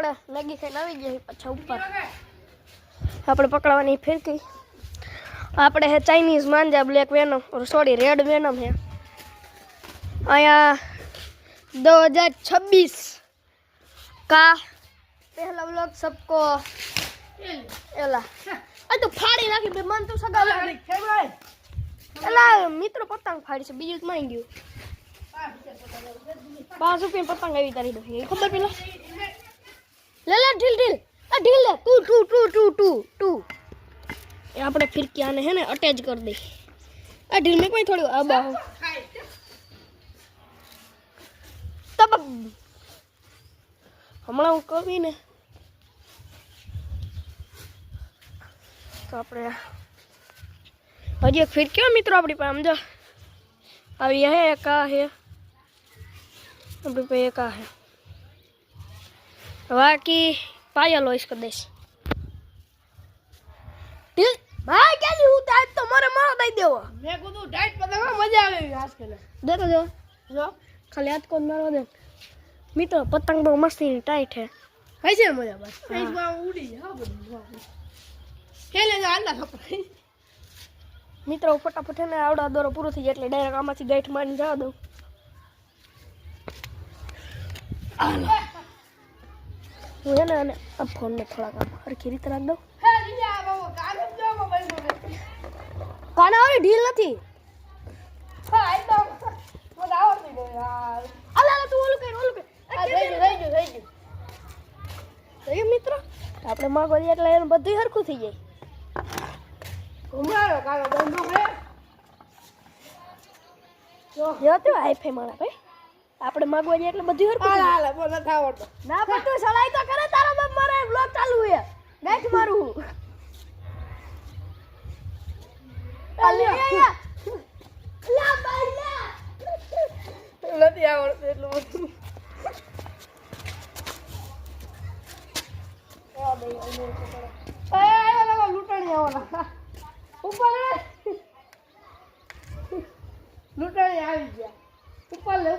આપણે મેગી ખાઈને આવી ગયા પાછા ઉપર આપણે પકડવાની ફિરકી આપણે હે Chinese માંજા black Vennam sorry red Vennam है आया 2026 का पहला व्लॉग सबको एला तो फाड़ी नाखी बे मन तो सगा एला मित्र पतंग फाड़ी से बीजू माई गयो 5 रुपया पतंग આવી તારી દો ખબર પેલા લે લે ઢીલ ઢીલ આ ઢીલ લે ટુ ये આપણે ફિરકી આને હે ને અટેચ कर दे આ ઢીલ में कोई थोड़ी अब तब हमारा वो कभी ने तो अपने हजी फिर क्यों मित्रों अपनी पे समझो अब यह का है अपनी पे का है बाकी पाया लो इसका देश भाई क्या नहीं होता है तुम्हारे मार दे दो मैं को तो डाइट पता मजा आवे आज के दे तो जो खाली हाथ को मारो दे मित्र पतंग बहुत मस्ती टाइट है कैसे मजा बस एक बार उड़ी हां बड़ी खेले जा अल्लाह खबर मित्र फटाफट है ने आवड़ा दोरो पूरो થઈ જાય એટલે ડાયરેક્ટ આમાંથી ગાઈઠ મારીને જવા દઉં હું है ને अब फोन में थोड़ा काम हरखी રીતે રાખ દઉં હે લીયા બાબો કાને જો મોબાઈલ માં કાના ઓરી ઢીલ નથી હા આ તો મજા આવતી ગઈ યાર અલા તું ઓલું કર રહી ગયું મિત્રો આપણે માગો એટલે એનું બધું હરખું થઈ જાય ઘુમારો કાનો બંધો હે જો તો આઈફાઈ મારા ભાઈ આપણે માગવા એટલે બધું હરખું હાલે બોલ ન થાવડતો ના પણ તું સલાઈ તો કરે તારા બાપ મારે બ્લોગ ચાલુ હે ગાઈઠ મારું અલે લા ભાઈ લા નથી આવડતું એટલું બધું लुटनी ऊपर लुटनी आ गया ऊपर ले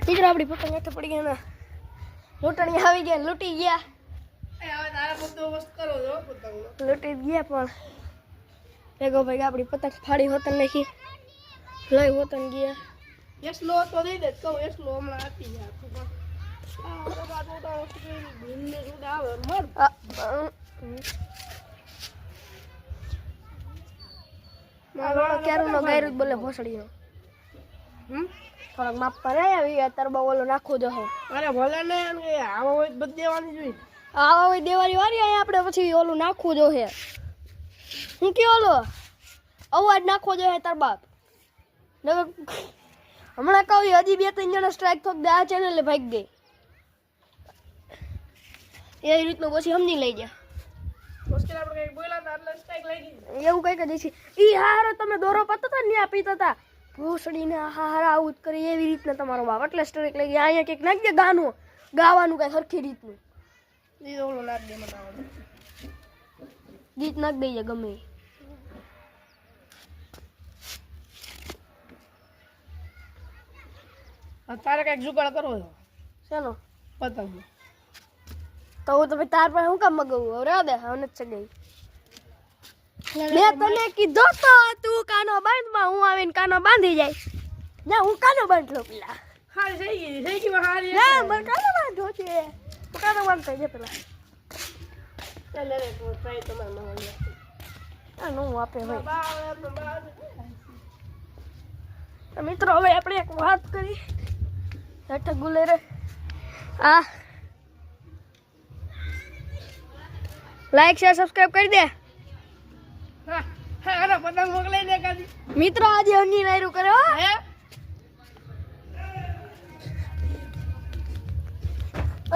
मित्र अपनी पतंग हेठ पड़ी गया लूटनी आ गया लूटी गया लूटी गया पर भेगो भाई अपनी पतंग फाड़ी होतन नहीं लई होतन गया ये स्लो तो दे दे तो ये स्लो में आती है मारो क्यारू नो गायरू बोले भोसड़ी नो થોડક માપ પર આવી તરબા ઓલો નાખો જો હે અરે ભલે ને આવા હોય બધ દેવાની જોઈ આવા હોય દેવાની વારી આ આપણે પછી ઓલું નાખવું જો હે હું કે ઓલો અવાજ નાખવો જો હે તરબા હમણાં કહું હજી 2-3 જણા સ્ટ્રાઇક થોક દે આ ચેનલ ભાગ ગઈ એ રીતનું પછી સમજી લઈ જા મુશ્કેલ આપણે કઈ બોલા તો એટલે સ્ટ્રાઇક લઈ ગઈ એવું કઈ કદી છે ઈ હારો તમે દોરો પતો તો ને પીતા હતા ભોસડીને હારા આઉટ કરી એવી રીતના તમારો બાપ એટલે સ્ટ્રાઇક લઈ ગયા અહીંયા કંઈક નાખી દે ગાનું ગાવાનું કઈ સરખી રીતનું ઈ ઓલો નાખ દે મને ગીત નાખ દઈએ ગમે તારે કઈક જુગાડ કરવો છે ચાલો પતંગ તો હું તો તાર પાસે હું કામ મગાવું હવે દે હવે નથી ગઈ મેં તને કીધો તો તું કાનો બાંધમાં હું આવીને કાનો બાંધી જાય ના હું કાનો બાંધલો પેલા હારી થઈ ગઈ હારી ના મને કાનો બાંધો છે તું કાનો બાંધતો છે પેલા ચાલ રે તો ટ્રાય તો મને આ નો આપે ભાઈ મિત્રો હવે આપણે એક વાત કરી હેઠ ગુલેરે આ લાઈક શેર સબસ્ક્રાઇબ કરી દે અરે પતંગ મોકલાઈ દે કાજી મિત્રો આજે હની નાયરું કરે હો હે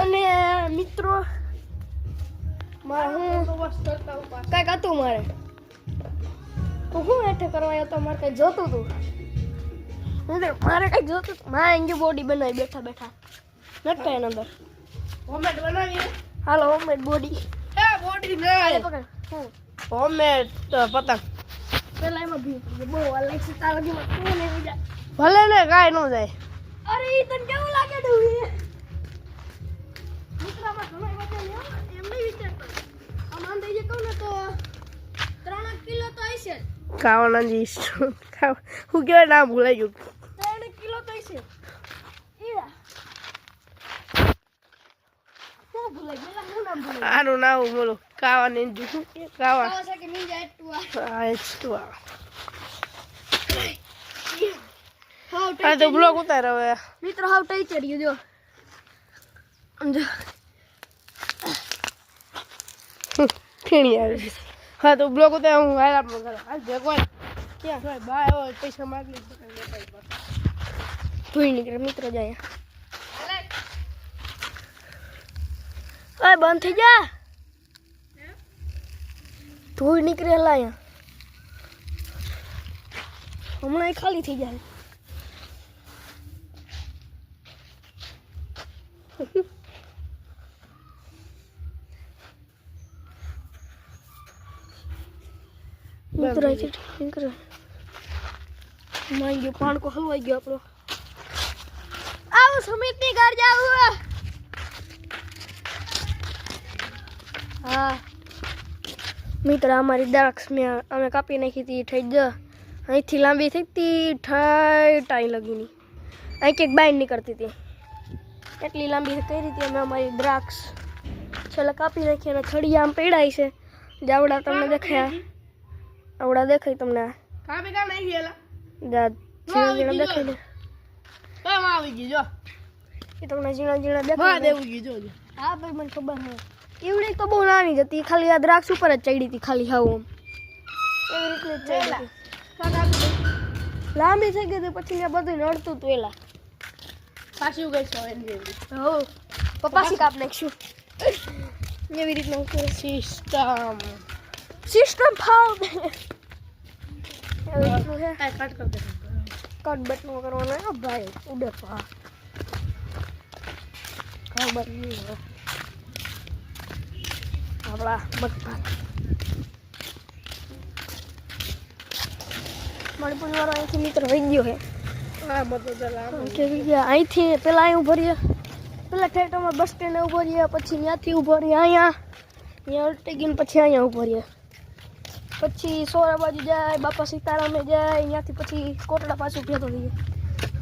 અને મિત્રો મારે હું તો બસ કરતા કઈ કાતું મારે તો હું હેઠે કરવા આવ્યો તો મારે કઈ જોતું હતું મારે કઈ જોતું મારે એની બોડી બનાવી બેઠા બેઠા નટકા એના અંદર હોમમેડ બનાવીએ હાલો હોમમેડ બોડી બોડી ના પકડ હોમમેડ પતંગ પેલા એમાં ભી બહુ અલગ છે તારા લગીમાં તું ને બીજા ભલે ને કાઈ ન જાય અરે ઈ તને કેવું લાગે ડુવી મિત્રામાં ઘણો વજન લ્યો એમ નહીં વિચારતો આમ આંધે જે કહું ને તો 3 કિલો તો હશે ખાવાના જી હું કેવાય નામ ભૂલાઈ ગયું 3 કિલો તો હશે ઈરા શું ભૂલાઈ ગયેલા શું નામ ભૂલાઈ આનું નામ બોલો ખાવાની શું ખાવા ખાવા છે કે નીંજા એટુઆ હા એટુઆ હા તો બ્લોગ ઉતારો હવે મિત્રો હાવ ટાઈ ચડ્યું જો ફીણી આવી હા તો બ્લોગ ઉતારો હું હાલ આપનો કરો હાલ ભેગો ક્યાં હોય બાય હોય પૈસા માંગી ધોઈ નીકળે મિત્રો જાય ઓય બંધ થઈ જા ધોઈ નીકળેલા અહીંયા હમણાં ખાલી થઈ જાય નીકળે છે નીકળે માંગ્યો પાણકો હલવાઈ ગયો આપણો આવું સમિતની ઘર જાવું હા મિત્ર અમારી દ્રાક્ષ મેં અમે કાપી નાખી હતી થઈ જ અહીંથી લાંબી થઈ હતી ટાઈ લગીની અહીં કંઈક બાઈન નીકળતી હતી એટલી લાંબી કરી હતી અમે અમારી દ્રાક્ષ છેલ્લે કાપી નાખી અને થળિયા આમ પડાય છે જાવડા તમને દેખાયા આવડા દેખાય તમને કાપી કા નહીં ગયેલા ઝીણા ઝીણા દેખાય ને કામ આવી ગઈ જો એ તમને ઝીણા ઝીણા દેખાય હા દેવું ગઈ જો હા ભાઈ મને ખબર છે એવડી તો બહુ નાની જ હતી ખાલી આ દ્રાક્ષ ઉપર જ ચડી હતી ખાલી હાવ આમ એવી રીતે ચડી લાંબી થઈ ગઈ પછી ને બધું નડતું હતું એલા પાછી ઉગઈ છે હો પપ્પાસી કાપ નાખશું એવી રીતના ઉપર સિસ્ટમ ફાવ એવી રીતનું છે કટ બટનું કરવાનું હે ભાઈ ઉડે પા ખબર નહીં આપણા બટકા મણિપુર વાળો અહીંથી મિત્ર વહી ગયો છે હા અહીંથી પેલા અહીં ઉભો રહીએ પેલા થિયેટરમાં બસ સ્ટેન્ડે ઉભો રહીએ પછી ત્યાંથી ઉભો રહીએ અહીંયા અલટી ગઈને પછી અહીંયા ઉભો રહીએ પછી સોરા બાજુ જાય બાપા સીતારામે જાય ત્યાંથી પછી કોટડા પાછું ભેગો થઈએ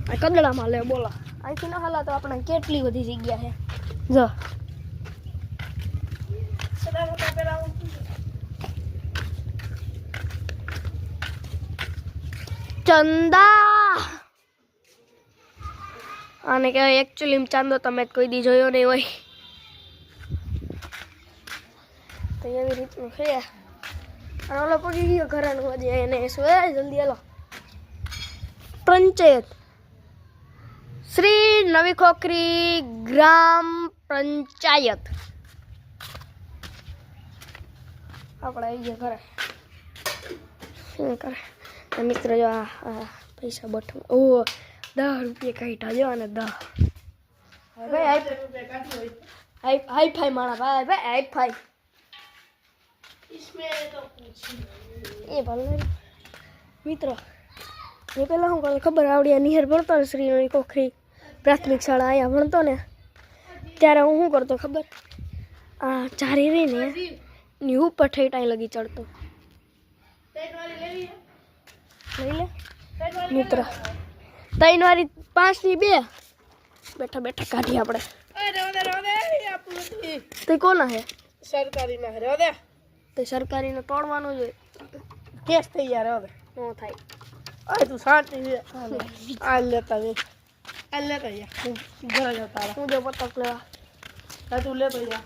આ કદડામાં લે બોલા અહીંથી ના હાલા તો આપણે કેટલી બધી જગ્યા છે જો ચંદા આને કહેવાય એકચ્યુઅલી ચાંદો તમે કોઈ દી જોયો નહીં હોય તો એવી રીતનું છે અને ઓલો પગી ગયો ઘરાનું હજી એને શું જલ્દી હાલો પંચાયત શ્રી નવી ખોખરી ગ્રામ પંચાયત આપણે આવી ગયા ઘરે શું કરે મિત્ર જો આ પૈસા બઠું ઓ 10 રૂપિયા કાઢ્યા જો અને 10 ભાઈ હાઈ ફાઈ માણા ભાઈ હાઈ ફાઈ એ ભલે મિત્ર મેં પહેલાં શું કરે ખબર આવડી નિહેર ભણતો ને શ્રી કોખરી પ્રાથમિક શાળા અહીંયા ભણતો ને ત્યારે હું શું કરતો ખબર આ ચારી રહીને ની ઉપર ઠેટાઈ લગી ચડતો લઈ લે મિત્ર 3 વારી 5 ની 2 બેઠા બેઠા કાઢી આપણે તે કોના હે સરકારી ના રે દે તે સરકારી ને તોડવાનું જોઈએ કેસ થઈ યાર હવે નો થાય અરે તું શાંતિ આ લેતા વે આ લેતા યાર ઘરે જતા હું જો પતંગ લેવા તું લેતો જા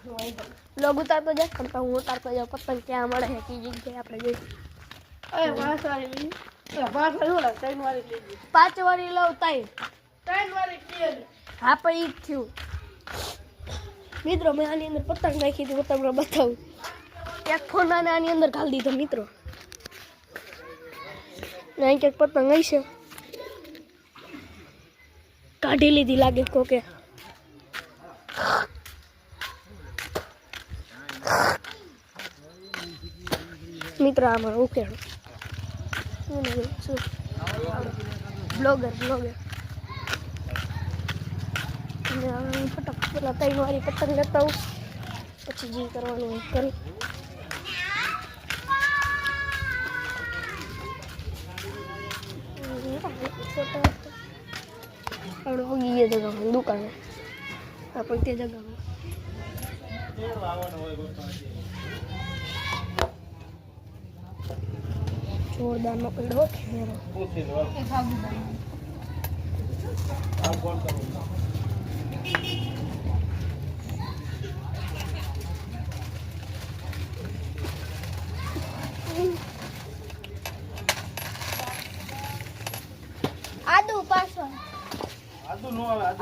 લોગ ઉતારતો જા કંપા હું ઉતારતો જાઉં પતંગ ક્યાં મળે છે કી જગ્યાએ આપણે જઈ અરે વાસ વાળી વાસ વાળી લા 3 વાળી લેજી 5 વાળી લઉં 3 વાળી કે હા પણ ઈ થયું મિત્રો મેં આની અંદર પતંગ નાખી હતી તમને બતાવું એક ફોન આની અંદર ઘાલી દીધો મિત્રો અહીં ક્યાંક પતંગ હશે, કાઢી લીધી લાગે કોકે. મિત્ર આમાં ઉકેળો બ્લોગર ફટાફટ પેલા 3 વાળી પતંગ લેતા આવું, પછી જે કરવાનું એ કરું. આપણે ઉગી ગયા જગામાં દુકાને, આપણે તે જગામાં જોરદાર નો પડ્યો ખેરો.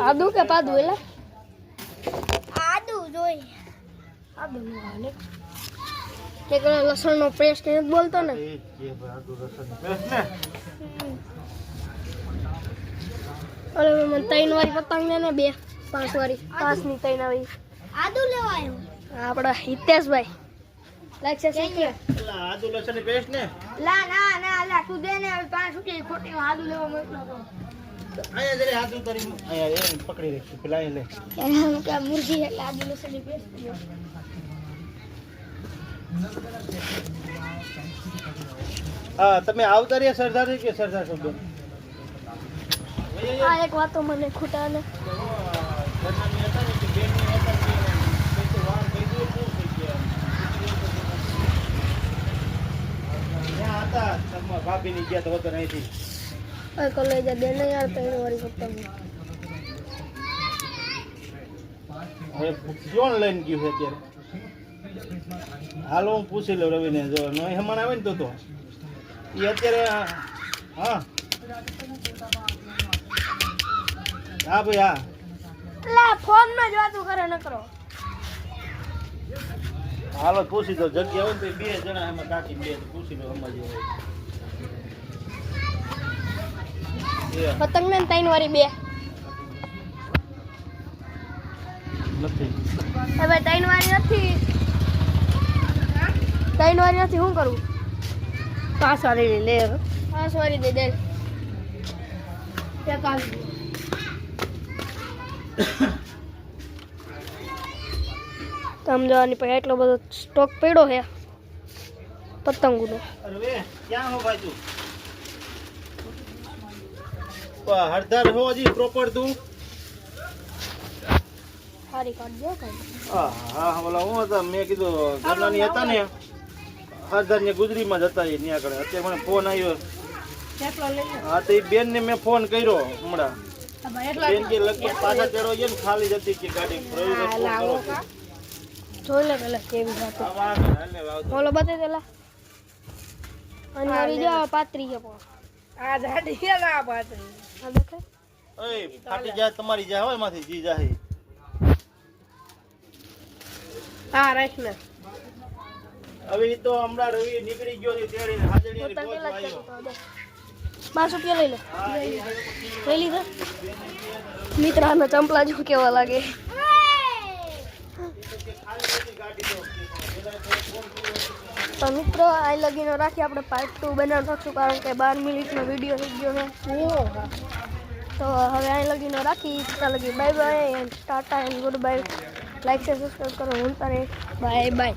આદુ કે પાદુ એલા આદુ જોઈ આદુ નો હાલે કે લસણ નો પેસ્ટ કે બોલતો ને આદુ લસણ નો પેસ્ટ ને. અરે મને 3 વાળી પતંગ ને 2 5 વાળી 5 ની 3 આવી આદુ લેવા આવ્યો આપડા હિતેશભાઈ લાઈક છે કે આદુ લસણ ની પેસ્ટ ને ના લા તું દે ને 5 રૂપિયા ખોટી આદુ લેવા મોકલો તો આયા જરે હાથ ઉતારી આયા એ પકડી રાખી પેલા એ લે એમ કે મુરગી એટલે આદુ લસણ ની પેસ્ટ. હા તમે આવતા રહ્યા સરદાર કે સરદાર શબ્દ આ એક વાતો મને ખોટા ને ભાભી ની ગયા તો વગર અહીંથી કોલેજ દે ને યાર 3 વાળી પતંગ હવે કોણ લઈને ગયું છે અત્યારે? હાલો હું પૂછી લઉં રવિને, જો નહીં હમણાં આવે ને તો એ અત્યારે હા ભાઈ હા લા ફોન માં જ વાતો કરે ન કરો. હાલો પૂછી દો જગ્યા હોય તો 2 જણા એમાં કાકી 2 પૂછી લો સમજી પતંગ ને 3 વાળી 2 નથી હવે 3 વાળી નથી 3 વાળી નથી શું કરું? 5 વાળી લે 5 વાળી દે એક આવી સમજવાની પછી એટલો બધો સ્ટોક પડ્યો છે પતંગનો. અરે ક્યાં હો ભાઈ તું? હરદર હો જી પ્રોપર તું હારી કાઢ દો કઈ. હા બોલા હું હતા મેં કીધું ગરલાની હતા ને હરદર ને ગુજરીમાં જતા એ ત્યાં આગળ. અત્યારે મને ફોન આવ્યો હા તો એ બેન ને મેં ફોન કર્યો હમણાં. બેન કે લગભગ પાછા ચડો છે ને ખાલી જતી કે ગાડી જોઈ લે પેલા કેવી વાત બોલો બતાવી દેલા અને જો પાત્રી છે આ જાડી છે ના પાત્રી આ દેખે ઓય ફાટી જાય તમારી જાય હોય માંથી જી જાય હા રાખ ને. હવે ઈ તો હમણાં રવિ નીકળી ગયો છે તેડી હાજરીની પોચ આવ્યો 5 રૂપિયા લઈ લે લઈ લીધા. મિત્ર આના ચંપલા જો કેવા લાગે. તો મિત્રો આ લગીનો રાખી આપણે પાર્ટ 2 બનાવી નાખશું કારણ કે 12 મિનિટનો વિડીયો થઈ ગયો છે. તો હવે આ લગીનો રાખી ત્યાં લગી bye bye and Tata and good bye. Like share subscribe કરો ભૂલતા નહીં. Bye bye.